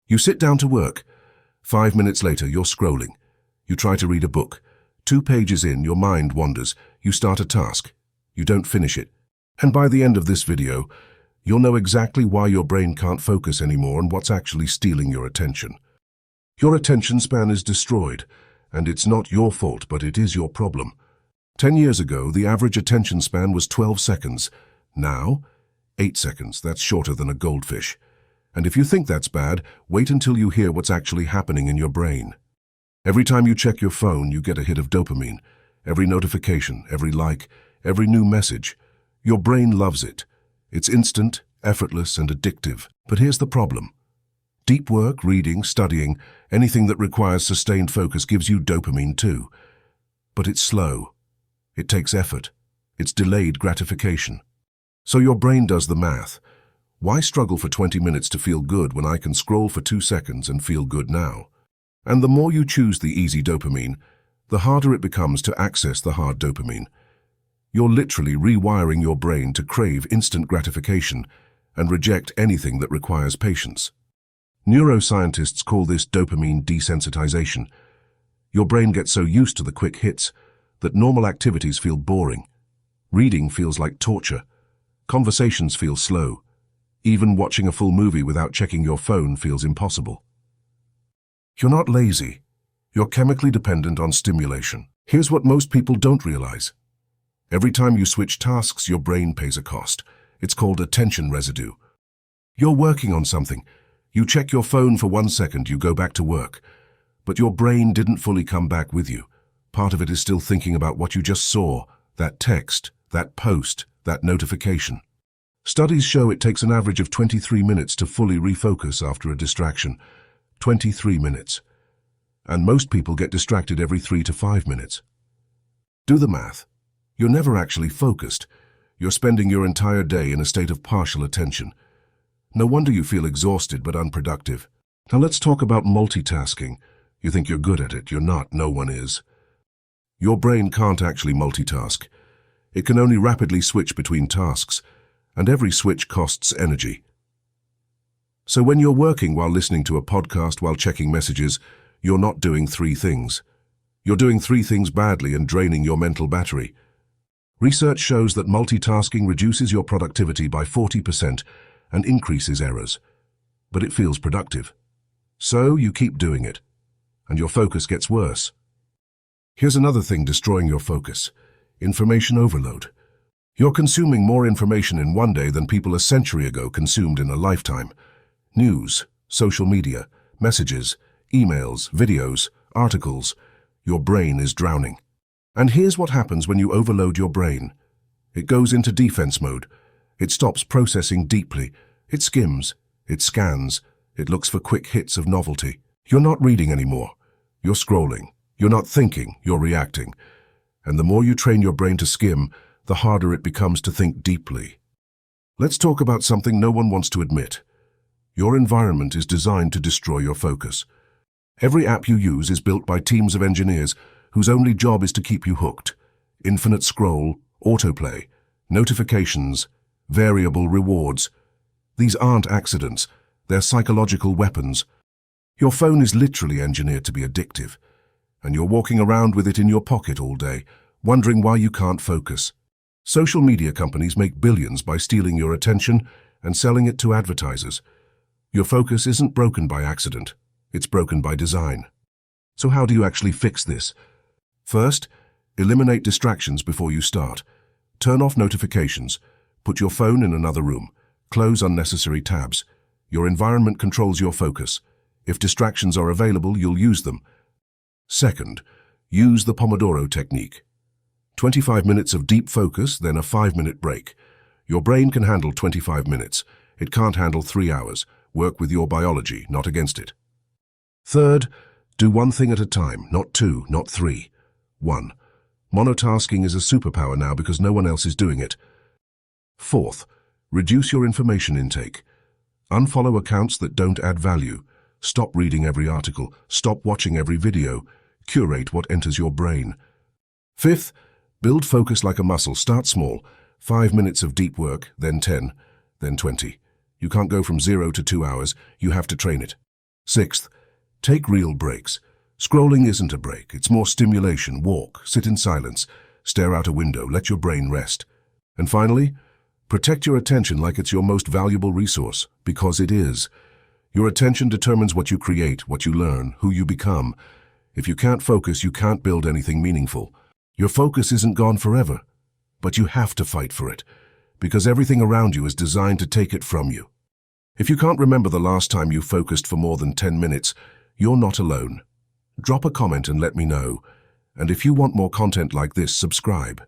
You sit down to work. 5 minutes later, you're scrolling. You try to read a book. 2 pages in, your mind wanders. You start a task. You don't finish it. And by the end of this video, you'll know exactly why your brain can't focus anymore and what's actually stealing your attention. Your attention span is destroyed, and it's not your fault, but it is your problem. 10 years ago, the average attention span was 12 seconds. Now, 8 seconds. That's shorter than a goldfish. And if you think that's bad, wait until you hear what's actually happening in your brain. Every time you check your phone, you get a hit of dopamine. Every notification, every like, every new message. Your brain loves it. It's instant, effortless, and addictive. But here's the problem. Deep work, reading, studying, anything that requires sustained focus gives you dopamine too. But it's slow. It takes effort. It's delayed gratification. So your brain does the math. Why struggle for 20 minutes to feel good when I can scroll for 2 seconds and feel good now? And the more you choose the easy dopamine, the harder it becomes to access the hard dopamine. You're literally rewiring your brain to crave instant gratification and reject anything that requires patience. Neuroscientists call this dopamine desensitization. Your brain gets so used to the quick hits that normal activities feel boring. Reading feels like torture. Conversations feel slow. Even watching a full movie without checking your phone feels impossible. You're not lazy. You're chemically dependent on stimulation. Here's what most people don't realize. Every time you switch tasks, your brain pays a cost. It's called attention residue. You're working on something. You check your phone for 1 second, you go back to work. But your brain didn't fully come back with you. Part of it is still thinking about what you just saw, that text, that post, that notification. Studies show it takes an average of 23 minutes to fully refocus after a distraction. 23 minutes. And most people get distracted every 3 to 5 minutes. Do the math. You're never actually focused. You're spending your entire day in a state of partial attention. No wonder you feel exhausted but unproductive. Now let's talk about multitasking. You think you're good at it. You're not. No one is. Your brain can't actually multitask. It can only rapidly switch between tasks, and every switch costs energy. So when you're working while listening to a podcast, while checking messages, you're not doing 3 things. You're doing 3 things badly and draining your mental battery. Research shows that multitasking reduces your productivity by 40% and increases errors. But it feels productive. So you keep doing it, and your focus gets worse. Here's another thing destroying your focus: information overload. You're consuming more information in one day than people a century ago consumed in a lifetime. News, social media, messages, emails, videos, articles. Your brain is drowning. And here's what happens when you overload your brain. It goes into defense mode. It stops processing deeply. It skims. It scans. It looks for quick hits of novelty. You're not reading anymore. You're scrolling. You're not thinking. You're reacting. And the more you train your brain to skim, the harder it becomes to think deeply. Let's talk about something no one wants to admit. Your environment is designed to destroy your focus. Every app you use is built by teams of engineers whose only job is to keep you hooked. Infinite scroll, autoplay, notifications, variable rewards. These aren't accidents. They're psychological weapons. Your phone is literally engineered to be addictive, and you're walking around with it in your pocket all day, wondering why you can't focus. Social media companies make billions by stealing your attention and selling it to advertisers. Your focus isn't broken by accident. It's broken by design. So how do you actually fix this? First, eliminate distractions before you start. Turn off notifications. Put your phone in another room. Close unnecessary tabs. Your environment controls your focus. If distractions are available, you'll use them. Second, use the Pomodoro technique. 25 minutes of deep focus, then a 5-minute break. Your brain can handle 25 minutes. It can't handle 3 hours. Work with your biology, not against it. Third, do one thing at a time, not 2, not 3. 1. Monotasking is a superpower now because no one else is doing it. Fourth, reduce your information intake. Unfollow accounts that don't add value. Stop reading every article. Stop watching every video. Curate what enters your brain. Fifth, build focus like a muscle. Start small. 5 minutes of deep work, then 10, then 20. You can't go from 0 to 2 hours. You have to train it. Sixth, take real breaks. Scrolling isn't a break, it's more stimulation. Walk, sit in silence, stare out a window, let your brain rest. And finally, protect your attention like it's your most valuable resource, because it is. Your attention determines what you create, what you learn, who you become. If you can't focus, you can't build anything meaningful. Your focus isn't gone forever, but you have to fight for it, because everything around you is designed to take it from you. If you can't remember the last time you focused for more than 10 minutes, you're not alone. Drop a comment and let me know. And if you want more content like this, subscribe.